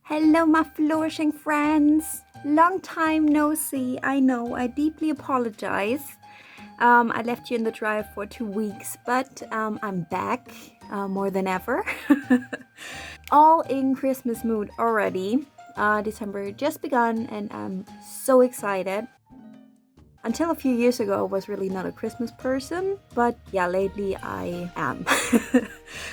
Hello, my flourishing friends. Long time no see. I know, I deeply apologize. I left you in the dryer for 2 weeks, but I'm back more than ever. All in Christmas mood already. December just begun and I'm so excited. Until a few years ago, I was really not a Christmas person, but yeah, lately I am.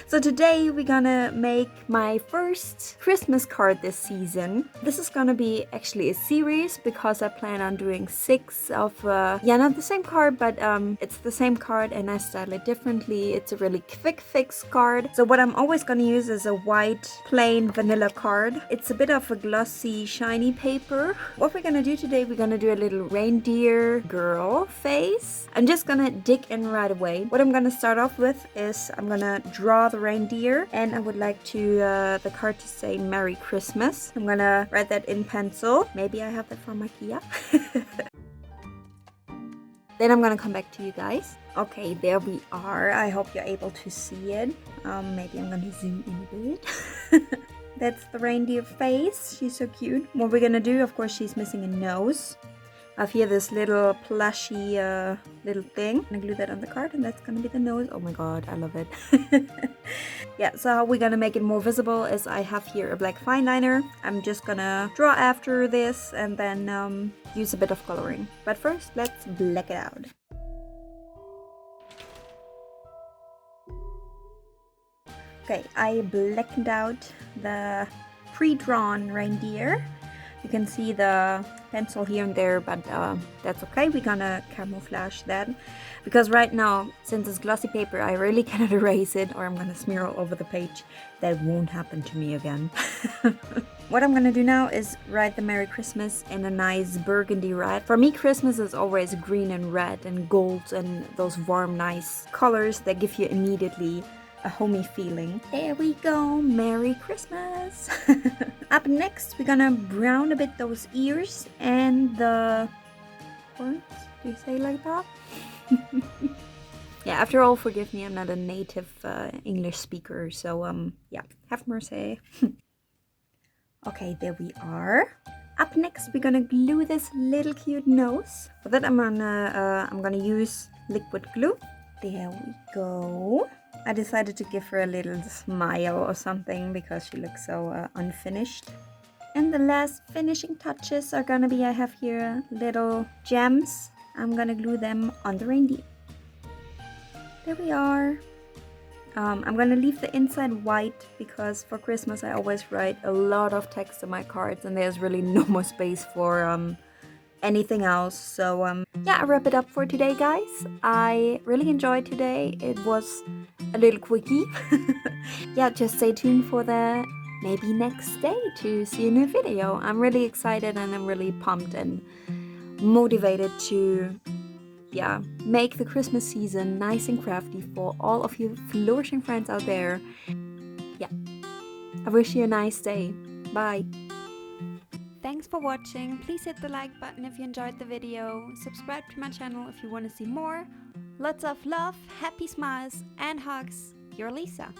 So today we're gonna make my first Christmas card this season. This is gonna be actually a series because I plan on doing 6 of, not the same card, but it's the same card and I style it differently. It's a really quick fix card. So what I'm always gonna use is a white plain vanilla card. It's a bit of a glossy, shiny paper. What we're gonna do today, we're gonna do a little reindeer girl face. I'm just gonna dig in right away. What I'm gonna start off with is I'm gonna draw the reindeer and I would like to the card to say Merry Christmas. I'm gonna write that in pencil. Maybe I have that from IKEA. Then I'm gonna come back to you guys. Okay, there we are. I hope you're able to see it. Maybe I'm gonna zoom in a bit. That's the reindeer face. She's so cute. What we're gonna do, of course, she's missing a nose. I have here this little plushy little thing. I'm gonna glue that on the card and that's gonna be the nose. Oh my god, I love it. Yeah, so how we're gonna make it more visible is I have here a black fine liner. I'm just gonna draw after this and then use a bit of coloring. But first, let's black it out. Okay, I blackened out the pre-drawn reindeer. You can see the pencil here and there, but that's okay. We're gonna camouflage that because right now, since it's glossy paper, I really cannot erase it or I'm gonna smear all over the page. That won't happen to me again. What I'm gonna do now is write the Merry Christmas in a nice burgundy red. For me, Christmas is always green and red and gold and those warm, nice colors that give you immediately a homey feeling. There we go, Merry Christmas. Up next, we're gonna brown a bit those ears and the horns. Do you say like that? Yeah, after all, forgive me, I'm not a native English speaker, so yeah, have mercy. Okay, there we are. Up next, we're gonna glue this little cute nose. For that, I'm gonna use liquid glue. There we go. I decided to give her a little smile or something because she looks so unfinished. And the last finishing touches are gonna be, I have here little gems. I'm gonna glue them on the reindeer. There we are. I'm gonna leave the inside white because for Christmas I always write a lot of text on my cards and there's really no more space for anything else. So yeah, I wrap it up for today, guys. I really enjoyed today. It was a little quickie. Yeah, just stay tuned for the maybe next day to see a new video. I'm really excited and I'm really pumped and motivated to make the Christmas season nice and crafty for all of you flourishing friends out there. Yeah, I wish you a nice day. Bye. Thanks for watching. Please hit the like button if you enjoyed the video. Subscribe to my channel if you want to see more. Lots of love, happy smiles and hugs. Your Lisa.